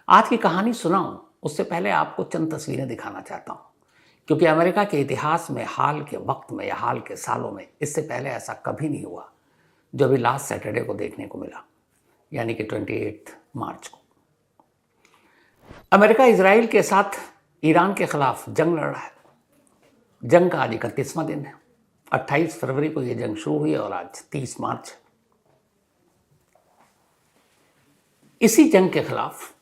आज की कहानी सुनाऊं उससे पहले आपको चंद तस्वीरें दिखाना चाहता हूं, क्योंकि अमेरिका के इतिहास में हाल के वक्त में या हाल के सालों में इससे पहले ऐसा कभी नहीं हुआ जो अभी लास्ट सैटरडे को देखने को मिला, यानी कि 28 मार्च को। अमेरिका इजराइल के साथ ईरान के खिलाफ जंग लड़ रहा है। जंग का आज 31वां दिन है। 28 फरवरी को यह जंग शुरू हुई और आज 30 मार्च। इसी जंग के खिलाफ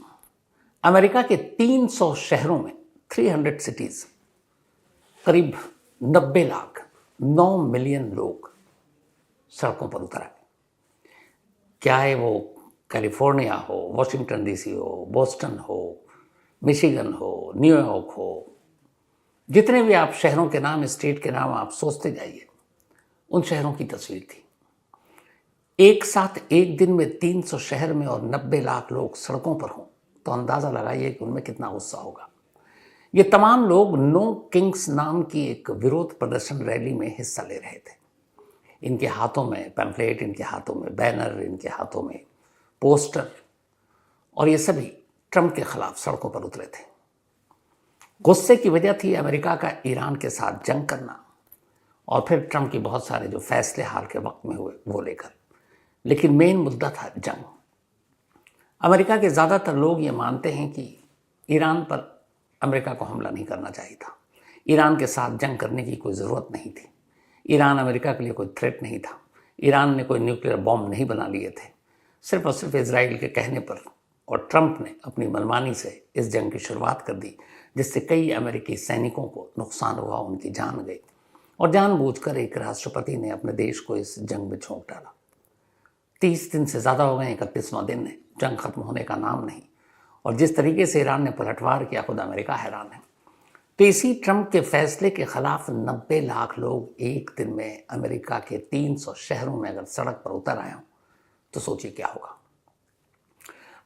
अमेरिका के 300 शहरों में 300 सिटीज, करीब 90 लाख 9 मिलियन लोग सड़कों पर उतर आए। क्या है वो कैलिफोर्निया हो, वॉशिंगटन डीसी हो, बोस्टन हो, मिशिगन हो, न्यूयॉर्क हो, जितने भी आप शहरों के नाम, स्टेट के नाम आप सोचते जाइए, उन शहरों की तस्वीर थी। एक साथ एक दिन में 300 शहर में और 90 लाख लोग सड़कों पर हों तो अंदाज़ा लगाइए कि उनमें कितना गुस्सा होगा। ये तमाम लोग नो किंग्स नाम की एक विरोध प्रदर्शन रैली में हिस्सा ले रहे थे। इनके हाथों में पैम्फलेट, इनके हाथों में बैनर, इनके हाथों में पोस्टर, और ये सभी ट्रंप के खिलाफ सड़कों पर उतरे थे। गुस्से की वजह थी अमेरिका का ईरान के साथ जंग करना और फिर ट्रंप के बहुत सारे जो फैसले हाल के वक्त में हुए वो लेकर। लेकिन मेन मुद्दा था जंग। अमेरिका के ज़्यादातर लोग ये मानते हैं कि ईरान पर अमेरिका को हमला नहीं करना चाहिए था। ईरान के साथ जंग करने की कोई ज़रूरत नहीं थी। ईरान अमेरिका के लिए कोई थ्रेट नहीं था। ईरान ने कोई न्यूक्लियर बॉम्ब नहीं बना लिए थे। सिर्फ और सिर्फ इजराइल के कहने पर और ट्रंप ने अपनी मनमानी से इस जंग की शुरुआत कर दी, जिससे कई अमेरिकी सैनिकों को नुकसान हुआ, उनकी जान गई और जानबूझकर एक राष्ट्रपति ने अपने देश को इस जंग में झोंक डाला। 30 दिन से ज़्यादा हो गए, 31वां दिन है, जंग खत्म होने का नाम नहीं। और जिस तरीके से ईरान ने पलटवार किया, खुद अमेरिका हैरान है। तो इसी ट्रंप के फैसले के खिलाफ 90 लाख लोग एक दिन में अमेरिका के 300 शहरों में अगर सड़क पर उतर आए हों तो सोचिए क्या होगा।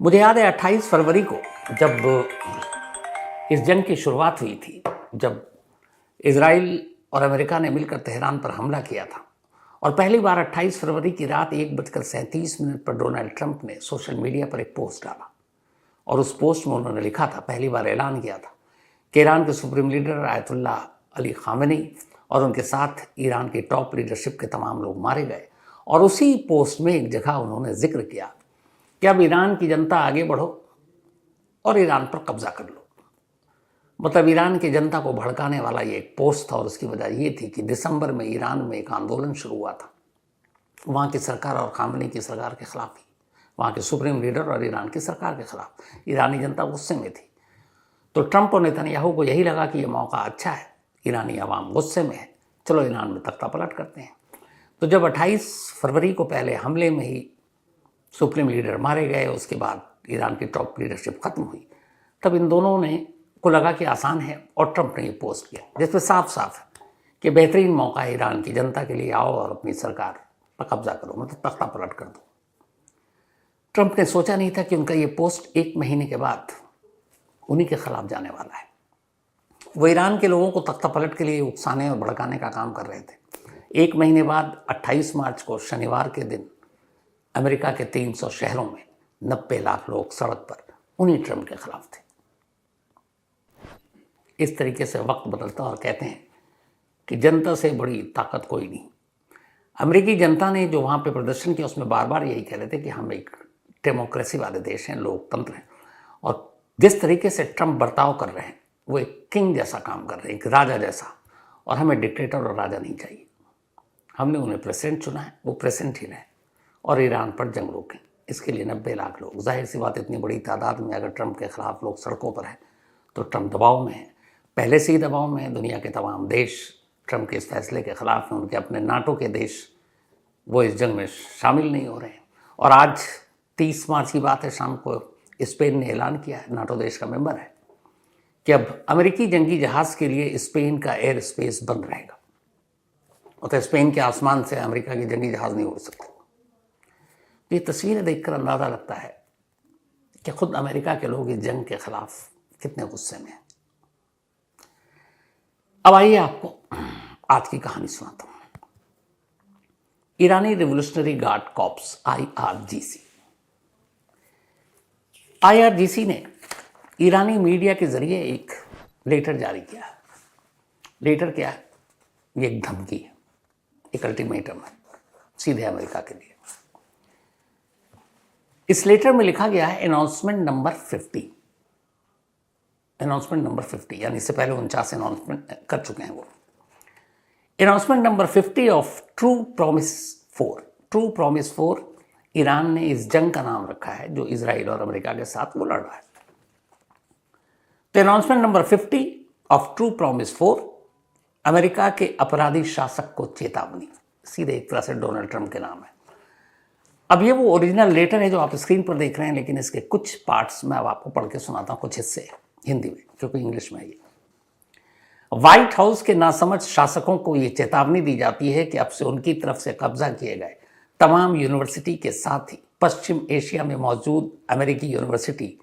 मुझे याद है 28 फरवरी को जब इस जंग की शुरुआत हुई थी, जब इजराइल और अमेरिका ने मिलकर तेहरान पर हमला किया था और पहली बार 28 फरवरी की रात 1:37 पर डोनाल्ड ट्रंप ने सोशल मीडिया पर एक पोस्ट डाला और उस पोस्ट में उन्होंने लिखा था, पहली बार ऐलान किया था कि ईरान के supreme leader Ayatollah Ali Khamenei और उनके साथ ईरान की टॉप लीडरशिप के तमाम लोग मारे गए। और उसी पोस्ट में एक जगह उन्होंने जिक्र किया कि अब ईरान की जनता आगे बढ़ो और ईरान पर कब्जा कर लो। मतलब ईरान की जनता को भड़काने वाला ये एक पोस्ट था और उसकी वजह ये थी कि दिसंबर में ईरान में एक आंदोलन शुरू हुआ था, वहाँ की सरकार और खामेनी की सरकार के खिलाफ ही, वहाँ के सुप्रीम लीडर और ईरान की सरकार के खिलाफ। ईरानी जनता गुस्से में थी। तो ट्रंप और नेतन्याहू को यही लगा कि ये मौका अच्छा है, ईरानी अवाम गुस्से में है, चलो ईरान में तख्ता पलट करते हैं। तो जब 28 फरवरी को पहले हमले में ही सुप्रीम लीडर मारे गए, उसके बाद ईरान की टॉप लीडरशिप खत्म हुई, तब इन दोनों ने को लगा कि आसान है और ट्रंप ने ये पोस्ट किया जिसमें साफ साफ है कि बेहतरीन मौका है ईरान की जनता के लिए, आओ और अपनी सरकार पर कब्जा करो, मतलब तख्ता पलट कर दो। ट्रंप ने सोचा नहीं था कि उनका ये पोस्ट 1 महीने के बाद उन्हीं के खिलाफ जाने वाला है। वो ईरान के लोगों को तख्ता पलट के लिए उकसाने और भड़काने का काम कर रहे थे। 1 महीने बाद 28 मार्च को शनिवार के दिन अमेरिका के 300 शहरों में 90 लाख लोग सड़क पर उन्हीं ट्रंप के खिलाफ थे। इस तरीके से वक्त बदलता और कहते हैं कि जनता से बड़ी ताकत कोई नहीं। अमेरिकी जनता ने जो वहाँ पे प्रदर्शन किया उसमें बार बार यही कह रहे थे कि हम एक डेमोक्रेसी वाले देश हैं, लोकतंत्र हैं, और जिस तरीके से ट्रंप बर्ताव कर रहे हैं वो एक किंग जैसा काम कर रहे हैं, एक राजा जैसा, और हमें डिक्टेटर और राजा नहीं चाहिए। हमने उन्हें प्रेसिडेंट चुना है, वो प्रेसिडेंट ही रहें और ईरान पर जंग रोकें। इसके लिए 90 लाख लोग, जाहिर सी बात इतनी बड़ी तादाद में अगर ट्रंप के खिलाफ लोग सड़कों पर हैं तो ट्रंप दबाव में है, पहले से ही दबाव में है। दुनिया के तमाम देश ट्रंप के इस फैसले के खिलाफ हैं। उनके अपने नाटो के देश वो इस जंग में शामिल नहीं हो रहे हैं। और आज 30 मार्च की बात है, शाम को स्पेन ने ऐलान किया है, नाटो देश का मेंबर है, कि अब अमेरिकी जंगी जहाज़ के लिए स्पेन का एयर स्पेस बंद रहेगा। तो स्पेन के आसमान से अमेरिका की जंगी जहाज़ नहीं उड़ सकते। तो ये तस्वीरें देखकर अंदाज़ा लगता है कि खुद अमेरिका के लोग इस जंग के खिलाफ कितने गुस्से में हैं। अब आइए आपको आज की कहानी सुनाता हूं। ईरानी रिवोल्यूशनरी गार्ड कॉर्प्स IRGC ने ईरानी मीडिया के जरिए एक लेटर जारी किया है। लेटर क्या है? ये एक धमकी है, एक अल्टीमेटम है सीधे अमेरिका के लिए। इस लेटर में लिखा गया है अनाउंसमेंट नंबर 50, अनाउंसमेंट नंबर 50, यानी इससे पहले 49 अनाउंसमेंट कर चुके हैं वो। Announcement number 50 of true promise 4। True promise 4 Iran ने इस जंग का नाम रखा है जो इजराइल और अमेरिका के साथ वो लड़ रहा है। तो announcement number 50 of true promise 4 America के अपराधी शासक को चेतावनी, सीधे एक तरह से डोनाल्ड ट्रंप के नाम है। अब ये वो ओरिजिनल लेटर है जो आप स्क्रीन पर देख रहे हैं, लेकिन इसके कुछ पार्ट्स मैं अब आपको पढ़ के सुनाता हूं, कुछ हिस्से हिंदी में, क्योंकि इंग्लिश में है ये। व्हाइट हाउस के नासमझ शासकों को ये चेतावनी दी जाती है कि अब से उनकी तरफ से कब्जा किए गए तमाम यूनिवर्सिटी के साथ ही पश्चिम एशिया में मौजूद अमेरिकी यूनिवर्सिटी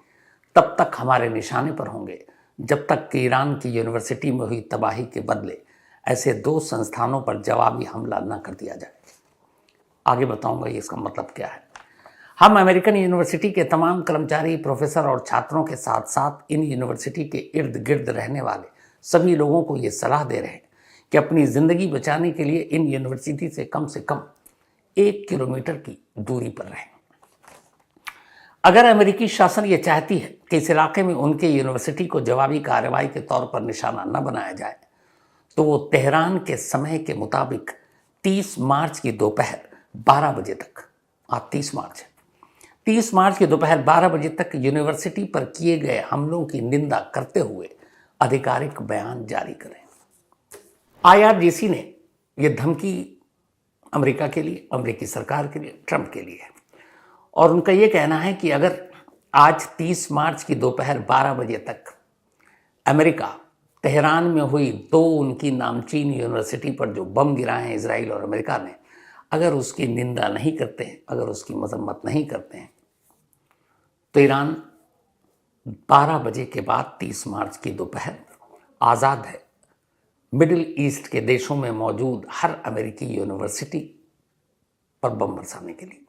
तब तक हमारे निशाने पर होंगे जब तक कि ईरान की यूनिवर्सिटी में हुई तबाही के बदले ऐसे 2 संस्थानों पर जवाबी हमला न कर दिया जाए। आगे बताऊंगा ये इसका मतलब क्या है। हम अमेरिकन यूनिवर्सिटी के तमाम कर्मचारी, प्रोफेसर और छात्रों के साथ साथ इन यूनिवर्सिटी के इर्द गिर्द रहने वाले सभी लोगों को ये सलाह दे रहे हैं कि अपनी ज़िंदगी बचाने के लिए इन यूनिवर्सिटी से कम 1 किलोमीटर की दूरी पर रहें। अगर अमेरिकी शासन ये चाहती है कि इस इलाके में उनके यूनिवर्सिटी को जवाबी कार्रवाई के तौर पर निशाना न बनाया जाए, तो वो तेहरान के समय के मुताबिक 30 मार्च की दोपहर 12 बजे तक, आज 30 मार्च है, 30 मार्च की दोपहर 12 बजे तक यूनिवर्सिटी पर किए गए हमलों की निंदा करते हुए आधिकारिक बयान जारी करें। IRGC ने यह धमकी अमेरिका के लिए, अमेरिकी सरकार के लिए, ट्रंप के लिए है, और उनका यह कहना है कि अगर आज 30 मार्च की दोपहर 12 बजे तक अमेरिका तेहरान में हुई 2 उनकी नामचीन यूनिवर्सिटी पर जो बम गिराए हैं इजराइल और अमेरिका ने, अगर उसकी निंदा नहीं करते हैं, अगर उसकी मजम्मत नहीं करते हैं, तो ईरान 12 बजे के बाद 30 मार्च की दोपहर आज़ाद है मिडिल ईस्ट के देशों में मौजूद हर अमेरिकी यूनिवर्सिटी पर बम बरसाने के लिए।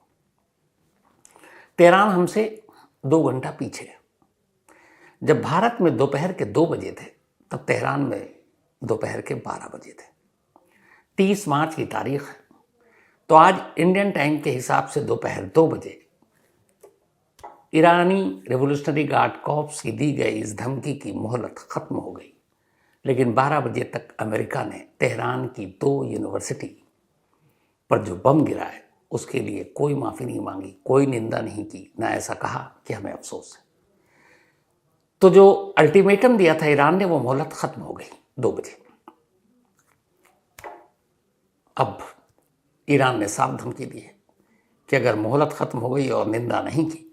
तेहरान हमसे 2 घंटा पीछे है। जब भारत में दोपहर के 2 बजे थे, तब तेहरान में दोपहर के 12 बजे थे। 30 मार्च की तारीख है, तो आज इंडियन टाइम के हिसाब से दोपहर 2 बजे ईरानी रेवोल्यूशनरी गार्ड कॉर्प्स की दी गई इस धमकी की मोहलत खत्म हो गई, लेकिन 12 बजे तक अमेरिका ने तेहरान की 2 यूनिवर्सिटी पर जो बम गिराए उसके लिए कोई माफ़ी नहीं मांगी, कोई निंदा नहीं की, ना ऐसा कहा कि हमें अफसोस है। तो जो अल्टीमेटम दिया था ईरान ने, वो मोहलत खत्म हो गई 2 बजे। अब ईरान ने साफ धमकी दी है कि अगर मोहलत खत्म हो गई और निंदा नहीं की,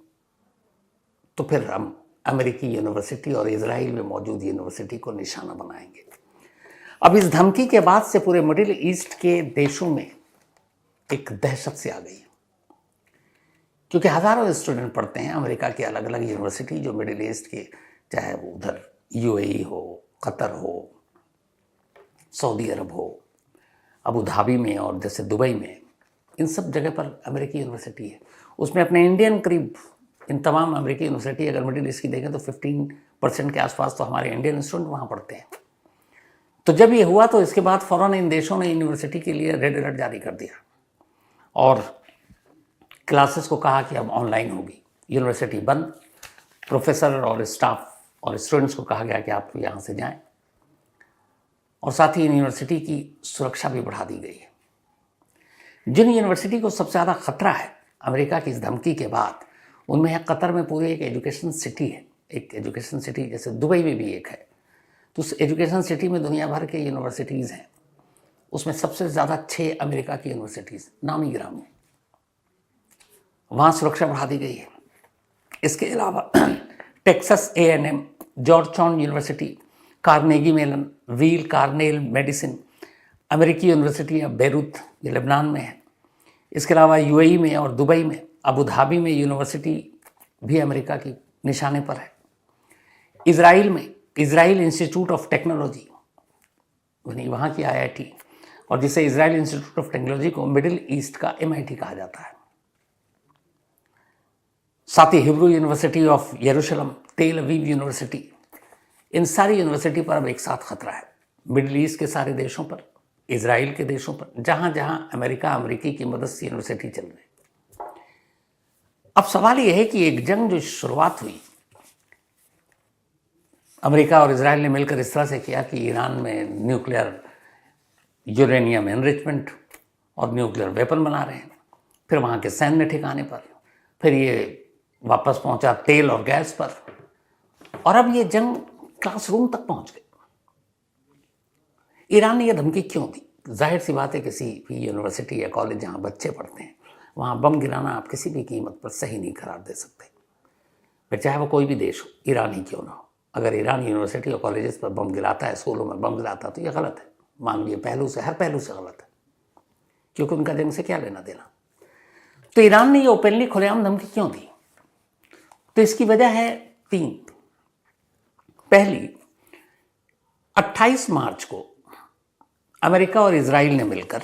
तो फिर हम अमेरिकी यूनिवर्सिटी और इजराइल में मौजूद यूनिवर्सिटी को निशाना बनाएंगे। अब इस धमकी के बाद से पूरे मिडिल ईस्ट के देशों में एक दहशत सी आ गई है, क्योंकि हज़ारों स्टूडेंट पढ़ते हैं अमेरिका की अलग अलग यूनिवर्सिटी जो मिडिल ईस्ट के, चाहे वो उधर UAE हो, कतर हो, सऊदी अरब हो, अबू धाबी में और जैसे दुबई में, इन सब जगह पर अमेरिकी यूनिवर्सिटी है। उसमें अपने इंडियन करीब, इन तमाम अमेरिकी यूनिवर्सिटी अगर मिडिल ईस्ट की देखें तो 15% के आसपास तो हमारे इंडियन स्टूडेंट वहाँ पढ़ते हैं। तो जब ये हुआ तो इसके बाद फ़ौरन इन देशों ने यूनिवर्सिटी के लिए रेड अलर्ट जारी कर दिया और क्लासेस को कहा कि अब ऑनलाइन होगी, यूनिवर्सिटी बंद। प्रोफेसर और स्टाफ और स्टूडेंट्स को कहा गया कि आप यहाँ से जाएं, और साथ ही यूनिवर्सिटी की सुरक्षा भी बढ़ा दी गई है। जिन यूनिवर्सिटी को सबसे ज़्यादा खतरा है अमेरिका की इस धमकी के बाद, उनमें है कतर में पूरी एक एजुकेशन सिटी है, एक एजुकेशन सिटी जैसे दुबई में भी एक है। तो उस एजुकेशन सिटी में दुनिया भर के यूनिवर्सिटीज़ हैं, उसमें सबसे ज़्यादा 6 अमेरिका की यूनिवर्सिटीज़ नामी गिरामी, वहाँ सुरक्षा बढ़ा दी गई है। इसके अलावा Texas A&M, Georgetown university, Carnegie Mellon, wheel Cornell medicine, अमेरिकी यूनिवर्सिटी ऑफ बेरूत, ये लेबनान में है। इसके अलावा UAE में और दुबई में, अबू धाबी में यूनिवर्सिटी भी अमेरिका की निशाने पर है। इजराइल में इजराइल इंस्टीट्यूट ऑफ टेक्नोलॉजी, वहाँ की IIT, और जिसे इजराइल इंस्टीट्यूट ऑफ टेक्नोलॉजी को मिडिल ईस्ट का MIT कहा जाता है। साथ ही हिब्रू यूनिवर्सिटी ऑफ यरूशलेम, तेल अवीव यूनिवर्सिटी, इन सारी यूनिवर्सिटी पर अब एक साथ खतरा है। मिडिल ईस्ट के सारे देशों पर, इजराइल के देशों पर, जहां जहां अमेरिकी की मदद से यूनिवर्सिटी चल रही। अब सवाल यह है कि एक जंग जो शुरुआत हुई, अमेरिका और इजराइल ने मिलकर इस तरह से किया कि ईरान में न्यूक्लियर यूरेनियम एनरिचमेंट और न्यूक्लियर वेपन बना रहे हैं, फिर वहाँ के सैन्य ठिकाने पर, फिर ये वापस पहुँचा तेल और गैस पर, और अब ये जंग क्लासरूम तक पहुँच गई। ईरान ने यह धमकी क्यों दी? जाहिर सी बात है, किसी भी यूनिवर्सिटी या कॉलेज जहाँ बच्चे पढ़ते हैं वहाँ बम गिराना आप किसी भी कीमत पर सही नहीं करार दे सकते, फिर चाहे वो कोई भी देश हो, ईरान ही क्यों ना हो। अगर ईरान यूनिवर्सिटी और कॉलेजेस पर बम गिराता है, स्कूलों में बम गिराता है, तो ये गलत है, मानवीय पहलू से, हर पहलू से गलत है, क्योंकि उनका जंग से क्या लेना देना। तो ईरान ने ये ओपनली खुलेआम धमकी क्यों दी? तो इसकी वजह है 3। पहली, 28 मार्च को अमेरिका और इजराइल ने मिलकर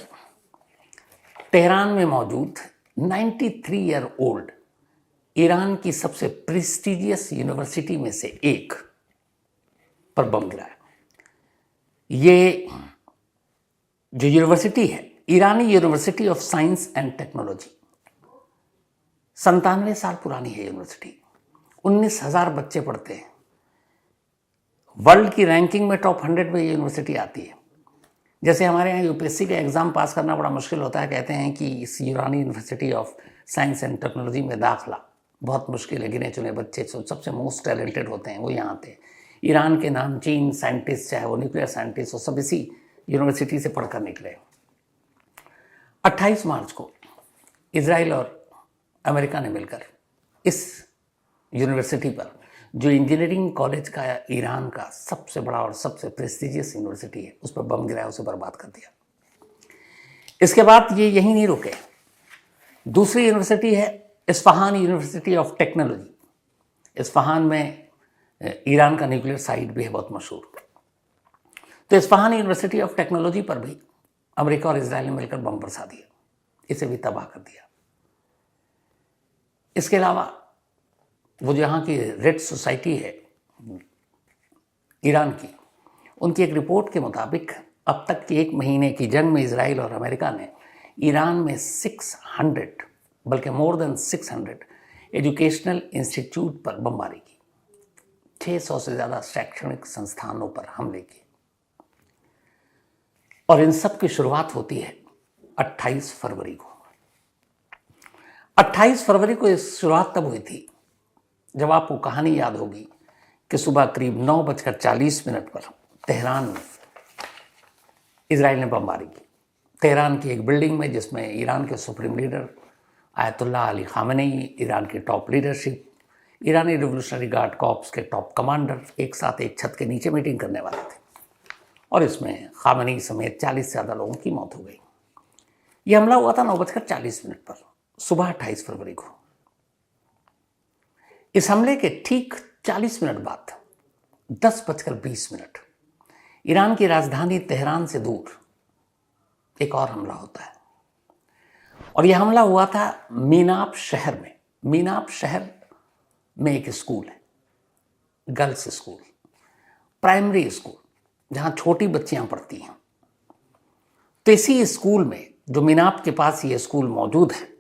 तेहरान में मौजूद 93 ईयर ओल्ड ईरान की सबसे प्रेस्टिजियस यूनिवर्सिटी में से एक पर बम गिराया। ये जो यूनिवर्सिटी है, ईरानी university of science and technology, 97 साल पुरानी है यूनिवर्सिटी, 19,000 बच्चे पढ़ते हैं, वर्ल्ड की रैंकिंग में टॉप 100 में यूनिवर्सिटी आती है। जैसे हमारे यहाँ यूपीएससी का एग्ज़ाम पास करना बड़ा मुश्किल होता है, कहते हैं कि इस ईरानी university of science and technology में दाखिला बहुत मुश्किल है, गिने चुने बच्चे सबसे मोस्ट टैलेंटेड होते हैं वो यहाँ आते हैं। ईरान के नामचीन साइंटिस्ट, चाहे वो न्यूक्लियर साइंटिस्ट, वो सब इसी यूनिवर्सिटी से पढ़कर निकले। 28 मार्च को इजराइल और अमेरिका ने मिलकर इस यूनिवर्सिटी पर, जो इंजीनियरिंग कॉलेज का ईरान का सबसे बड़ा और सबसे प्रेस्टिजियस यूनिवर्सिटी है, उस पर बम गिराया, उसे बर्बाद कर दिया। इसके बाद ये यहीं नहीं रुके, दूसरी यूनिवर्सिटी है Isfahan university of technology. Isfahan में ईरान का न्यूक्लियर साइट भी है, बहुत मशहूर। तो इस्फहान यूनिवर्सिटी ऑफ टेक्नोलॉजी पर भी अमेरिका और इजराइल ने मिलकर बम बरसा दिया, इसे भी तबाह कर दिया। इसके अलावा वो जहाँ की रेड सोसाइटी है ईरान की, उनकी एक रिपोर्ट के मुताबिक अब तक की 1 महीने की जंग में इजराइल और अमेरिका ने ईरान में 600, बल्कि मोर देन 600 एजुकेशनल इंस्टीट्यूट पर बमबारी की, 600 से ज़्यादा शैक्षणिक संस्थानों पर हमले किए। और इन सब की शुरुआत होती है 28 फरवरी को। 28 फरवरी को इस शुरुआत तब हुई थी जब आपको कहानी याद होगी कि सुबह करीब 9:40 पर तेहरान में इजराइल ने बमबारी की। तेहरान की एक बिल्डिंग में, जिसमें ईरान के supreme leader Ayatollah Ali Khamenei, Iran की टॉप लीडरशिप, ईरानी रिवोल्यूशनरी गार्ड कॉर्प्स के टॉप कमांडर एक साथ एक छत के नीचे मीटिंग करने वाले थे, और इसमें खामेनी समेत 40 से ज़्यादा लोगों की मौत हो गई। यह हमला हुआ था 9:40 पर, सुबह 28 फरवरी को। इस हमले के ठीक 40 मिनट बाद 10:20 ईरान की राजधानी तेहरान से दूर एक और हमला होता है, और यह हमला हुआ था मीनाप शहर में। मीनाप शहर में एक स्कूल है, गर्ल्स स्कूल, प्राइमरी स्कूल, जहां छोटी बच्चियां पढ़ती हैं। तो इसी स्कूल में, जो मीनाप के पास ये स्कूल मौजूद है,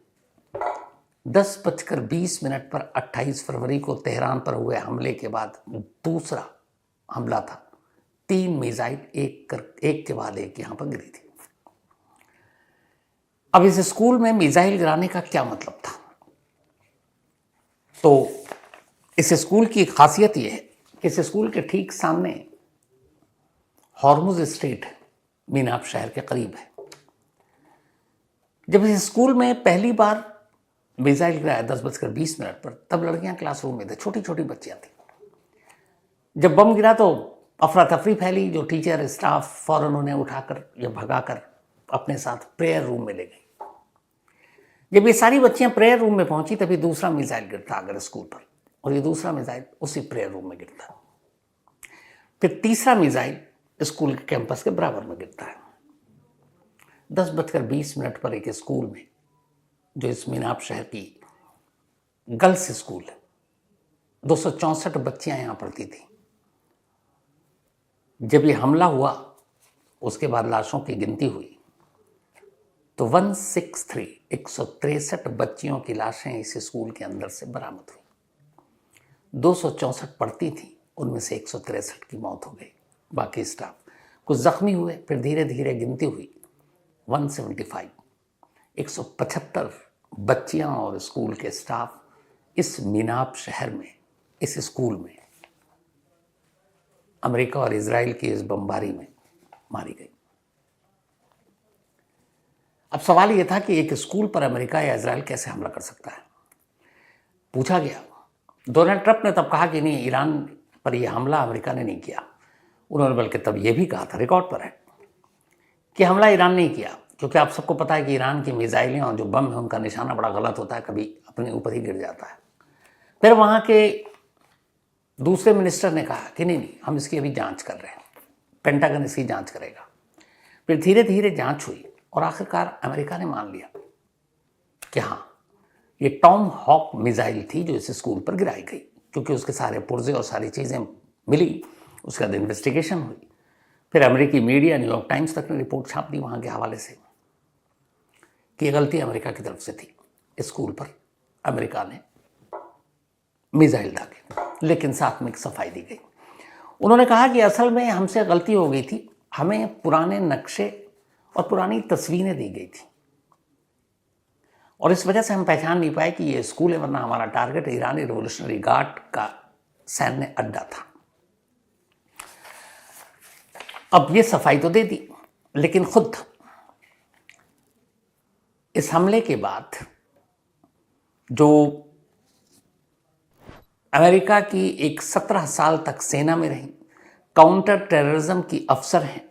10:20 पर 28 फरवरी को तेहरान पर हुए हमले के बाद दूसरा हमला था। 3 मिसाइल एक के बाद एक यहां पर गिरी थी। अब इस स्कूल में मिसाइल गिराने का क्या मतलब था? तो इस स्कूल की खासियत यह है कि इस स्कूल के ठीक सामने हॉर्मुज स्ट्रीट है, मीनाप शहर के करीब है। जब इस स्कूल में पहली बार मिसाइल गिराया 10:20 पर, तब लड़कियां क्लासरूम में थे, छोटी छोटी बच्चियां थी। जब बम गिरा तो अफरा तफरी फैली, जो टीचर स्टाफ फौरन उन्हें उठाकर या भगाकर अपने साथ प्रेयर रूम में ले गई। जब ये सारी बच्चियां प्रेयर रूम में पहुंची, तभी दूसरा मिसाइल गिरता अगर स्कूल पर, और ये दूसरा मिसाइल उसी प्रेयर रूम में गिरता। फिर तीसरा मिसाइल स्कूल के कैंपस के बराबर में गिरता है। 10:20 पर एक स्कूल में, जो इस मीनाप शहर की गर्ल्स स्कूल है, 264 बच्चियां यहाँ पढ़ती थी। जब ये हमला हुआ उसके बाद लाशों की गिनती हुई तो 163 163 बच्चियों की लाशें इस स्कूल के अंदर से बरामद हुई। 264 पढ़ती थी, उनमें से 163 की मौत हो गई। बाकी स्टाफ कुछ जख्मी हुए, फिर धीरे धीरे गिनती हुई 175 175 बच्चियां और स्कूल के स्टाफ इस मीनाब शहर में, इस स्कूल में अमेरिका और इजराइल की इस बमबारी में मारी गई। अब सवाल यह था कि एक स्कूल पर अमेरिका या इजराइल कैसे हमला कर सकता है। पूछा गया, डोनाल्ड ट्रंप ने तब कहा कि नहीं, ईरान पर यह हमला अमेरिका ने नहीं किया। उन्होंने बल्कि तब यह भी कहा था, रिकॉर्ड पर है, कि हमला ईरान नहीं किया, क्योंकि आप सबको पता है कि ईरान की मिसाइलें और जो बम है उनका निशाना बड़ा गलत होता है, कभी अपने ऊपर ही गिर जाता है। फिर वहाँ के दूसरे मिनिस्टर ने कहा कि नहीं, हम इसकी अभी जांच कर रहे हैं, पेंटागन इसकी जांच करेगा। फिर धीरे धीरे जांच हुई और आखिरकार अमेरिका ने मान लिया कि हाँ, ये टॉम हॉक मिसाइल थी जो इस स्कूल पर गिराई गई, क्योंकि उसके सारे पुर्जे और सारी चीज़ें मिली। उसके बाद इन्वेस्टिगेशन हुई। फिर अमेरिकी मीडिया, न्यूयॉर्क टाइम्स तक ने रिपोर्ट छाप दी वहाँ के हवाले से कि ये गलती अमेरिका की तरफ से थी। स्कूल पर अमेरिका ने मिसाइल दागे, लेकिन साथ में एक सफाई दी गई। उन्होंने कहा कि असल में हमसे गलती हो गई थी, हमें पुराने नक्शे और पुरानी तस्वीरें दी गई थी और इस वजह से हम पहचान नहीं पाए कि ये स्कूल है, वरना हमारा टारगेट ईरानी रिवोल्यूशनरी गार्ड का सैन्य अड्डा था। अब ये सफाई तो दे दी, लेकिन खुद इस हमले के बाद जो अमेरिका की एक 17 साल तक सेना में रही, काउंटर टेररिज्म की अफसर हैं,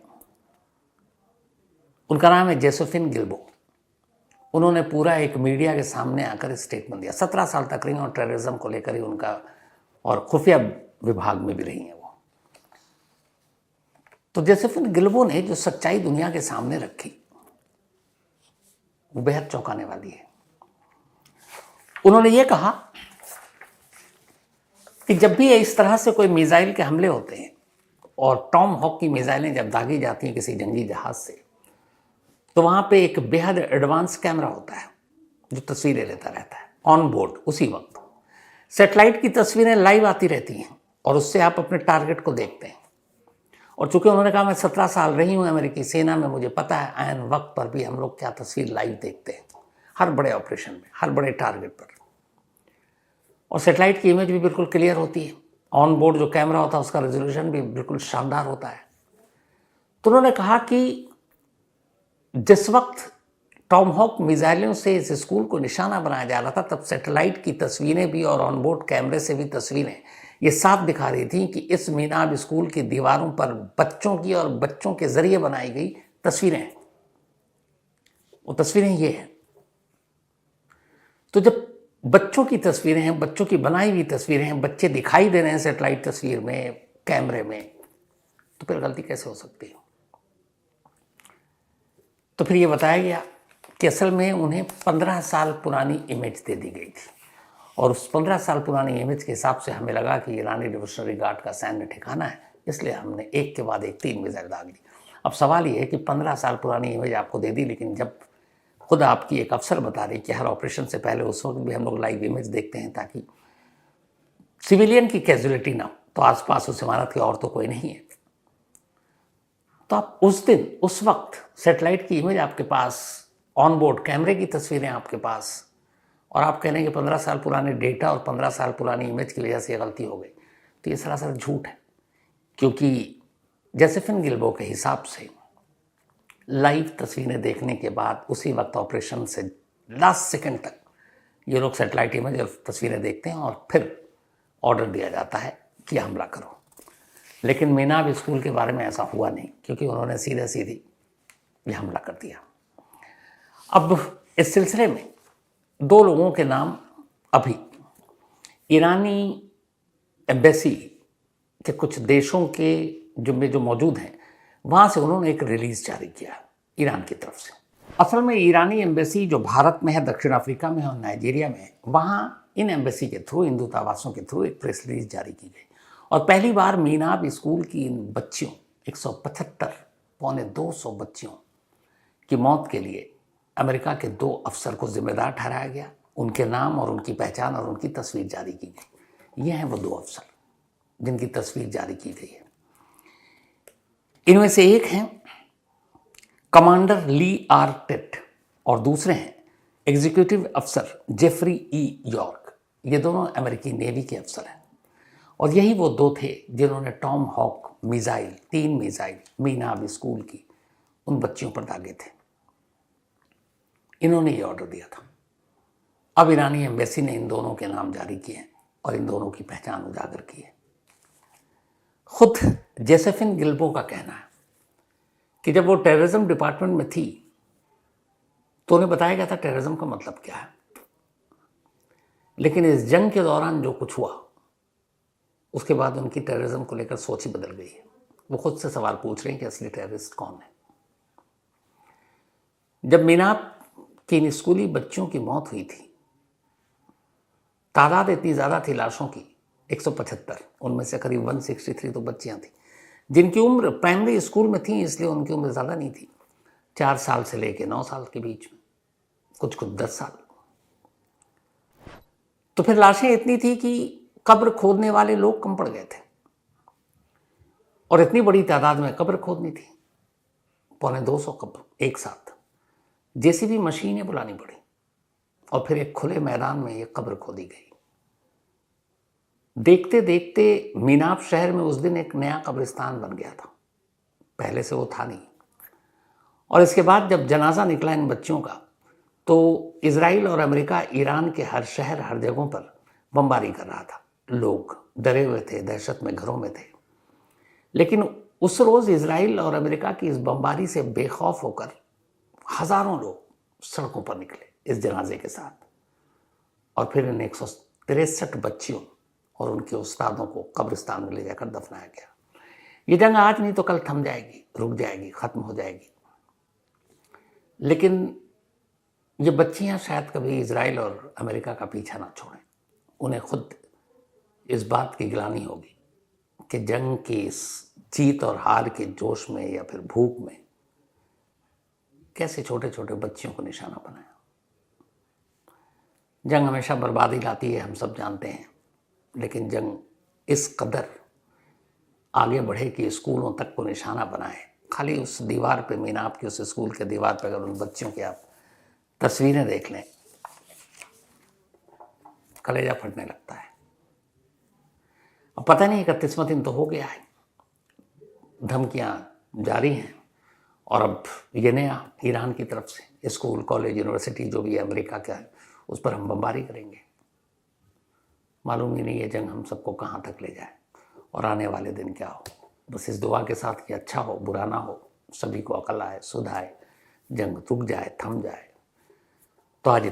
उनका नाम है जोसेफिन गिल्बो। उन्होंने पूरा एक मीडिया के सामने आकर स्टेटमेंट दिया। 17 साल तक रही और टेररिज्म को लेकर ही उनका, और खुफिया विभाग में भी रही हैं वो। तो जोसेफिन गिल्बो ने जो सच्चाई दुनिया के सामने रखी वो बेहद चौंकाने वाली है। उन्होंने ये कहा कि जब भी इस तरह से कोई मिसाइल के हमले होते हैं और टॉम हॉक की मिसाइलें जब दागी जाती हैं किसी जंगी जहाज से, तो वहाँ पे एक बेहद एडवांस कैमरा होता है जो तस्वीरें लेता रहता है ऑन बोर्ड। उसी वक्त सैटेलाइट की तस्वीरें लाइव आती रहती हैं और उससे आप अपने टारगेट को देखते हैं। और चूंकि उन्होंने कहा मैं 17 साल रही हूँ अमेरिकी सेना में, मुझे पता है आयन वक्त पर भी हम लोग क्या तस्वीर लाइव देखते हैं, हर बड़े ऑपरेशन में, हर बड़े टारगेट पर। और सैटेलाइट की इमेज भी बिल्कुल क्लियर होती है। ऑन बोर्ड जो कैमरा होता है उसका रेजोल्यूशन भी बिल्कुल शानदार होता है। तो उन्होंने कहा कि जिस वक्त टॉम हॉक मिसाइलों से इस स्कूल को निशाना बनाया जा रहा था, तब सैटेलाइट की तस्वीरें भी और ऑन बोर्ड कैमरे से भी तस्वीरें ये साफ दिखा रही थी कि इस मीनाब स्कूल की दीवारों पर बच्चों की और बच्चों के जरिए बनाई गई तस्वीरें हैं। वो तस्वीरें ये हैं। तो जब बच्चों की तस्वीरें हैं, बच्चों की बनाई हुई तस्वीरें हैं, बच्चे दिखाई दे रहे हैं सैटेलाइट तस्वीर में, कैमरे में, तो फिर गलती कैसे हो सकती है। तो फिर ये बताया गया कि असल में उन्हें 15 साल पुरानी इमेज दे दी गई थी और उस 15 साल पुरानी इमेज के हिसाब से हमें लगा कि ईरानी रिवोल्यूशनरी गार्ड का सैन्य ठिकाना है, इसलिए हमने एक के बाद एक 3 मिसाइल दाग दी। अब सवाल ये है कि 15 साल पुरानी इमेज आपको दे दी, लेकिन जब खुद आपकी एक अफसर बता रही कि हर ऑपरेशन से पहले उस वक्त भी हम लोग लाइव इमेज देखते हैं ताकि सिविलियन की कैजुअलिटी ना हो, तो आसपास उस इमारत की और तो कोई नहीं है, तो आप उस दिन उस वक्त सैटेलाइट की इमेज आपके पास, ऑन बोर्ड कैमरे की तस्वीरें आपके पास, और आप कह रहे हैं कि 15 साल पुराने डेटा और 15 साल पुरानी इमेज की वजह से गलती हो गई, तो ये सरासर झूठ है। क्योंकि जोसेफिन गिल्बो के हिसाब से लाइव तस्वीरें देखने के बाद उसी वक्त ऑपरेशन से लास्ट सेकंड तक ये लोग सैटेलाइट इमेज और तस्वीरें देखते हैं और फिर ऑर्डर दिया जाता है कि हमला करो। लेकिन मीनाब स्कूल के बारे में ऐसा हुआ नहीं, क्योंकि उन्होंने सीधे सीधी ये हमला कर दिया। अब इस सिलसिले में 2 लोगों के नाम अभी ईरानी एम्बेसी के कुछ देशों के जो मौजूद हैं, वहाँ से उन्होंने एक रिलीज़ जारी किया ईरान की तरफ से। असल में ईरानी एम्बेसी जो भारत में है, दक्षिण अफ्रीका में है और नाइजीरिया में है, वहाँ इन एम्बेसी के थ्रू, इन दूतावासों के थ्रू एक प्रेस रिलीज जारी की गई और पहली बार मीनाब स्कूल की इन बच्चियों 175 पौने 200 बच्चियों की मौत के लिए अमेरिका के 2 अफसर को जिम्मेदार ठहराया गया। उनके नाम और उनकी पहचान और उनकी तस्वीर जारी की गई। ये हैं वो 2 अफसर जिनकी तस्वीर जारी की गई है। इनमें से एक हैं कमांडर ली आर टेट और दूसरे हैं एग्जीक्यूटिव अफसर जेफरी ई यॉर्क। ये दोनों अमेरिकी नेवी के अफसर हैं और यही वो 2 थे जिन्होंने Tomahawk missile 3 missile Minab school की उन बच्चियों पर दागे थे। इन्होंने ये ऑर्डर दिया था। अब ईरानी एम्बेसी ने इन दोनों के नाम जारी किए हैं और इन दोनों की पहचान उजागर की है। खुद जोसेफिन गिल्बो का कहना है कि जब वो टेररिज्म डिपार्टमेंट में थी तो उन्हें बताया गया था टेररिज्म का मतलब क्या है, लेकिन इस जंग के दौरान जो कुछ हुआ उसके बाद उनकी टेररिज्म को लेकर सोच ही बदल गई है। वो खुद से सवाल पूछ रहे हैं कि असली टेररिस्ट कौन है। जब मीनाब की इन स्कूली बच्चियों की मौत हुई थी, तादाद इतनी ज़्यादा थी लाशों की 175, उनमें से करीब 163 तो बच्चियां थी जिनकी उम्र प्राइमरी स्कूल में थी, इसलिए उनकी उम्र ज़्यादा नहीं थी, 4 साल से लेकर 9 साल के बीच में, कुछ 10 साल। तो फिर लाशें इतनी थी कि कब्र खोदने वाले लोग कम पड़ गए थे और इतनी बड़ी तादाद में कब्र खोदनी थी, पौने 200 कब्र एक साथ। जेसीबी मशीनें बुलानी पड़ी और फिर एक खुले मैदान में ये कब्र खोदी गई। देखते देखते मीनाब शहर में उस दिन एक नया कब्रिस्तान बन गया था, पहले से वो था नहीं। और इसके बाद जब जनाजा निकला इन बच्चियों का तो इजराइल और अमेरिका ईरान के हर शहर हर जगहों पर बमबारी कर रहा था। लोग डरे हुए थे, दहशत में घरों में थे। लेकिन उस रोज़ इजराइल और अमेरिका की इस बमबारी से बेखौफ होकर हज़ारों लोग सड़कों पर निकले इस जनाजे के साथ और फिर इन 163 बच्चियों और उनके उस्तादों को कब्रिस्तान में ले जाकर दफनाया गया। ये जंग आज नहीं तो कल थम जाएगी, रुक जाएगी, ख़त्म हो जाएगी। लेकिन ये बच्चियां शायद कभी इजराइल और अमेरिका का पीछा ना छोड़ें। उन्हें खुद इस बात की ग्लानि होगी कि जंग की इस जीत और हार के जोश में या फिर भूख में कैसे छोटे छोटे बच्चियों को निशाना बनाया। जंग हमेशा बर्बादी लाती है, हम सब जानते हैं, लेकिन जंग इस कदर आगे बढ़े कि स्कूलों तक को निशाना बनाए। खाली उस दीवार पे, मीनाब की उस स्कूल के दीवार पे अगर उन बच्चियों की आप तस्वीरें देख लें, कलेजा फटने लगता है। अब पता नहीं 31वां दिन तो हो गया है, धमकियां जारी हैं और अब ये नया ईरान की तरफ से स्कूल, कॉलेज, यूनिवर्सिटी जो भी है अमेरिका का है, उस पर हम बमबारी करेंगे। मालूम ही नहीं ये जंग हम सबको कहाँ तक ले जाए और आने वाले दिन क्या हो। बस इस दुआ के साथ कि अच्छा हो, बुरा ना हो, सभी को अकल आए, सुध आए, जंग रुक जाए, थम जाए। तो आज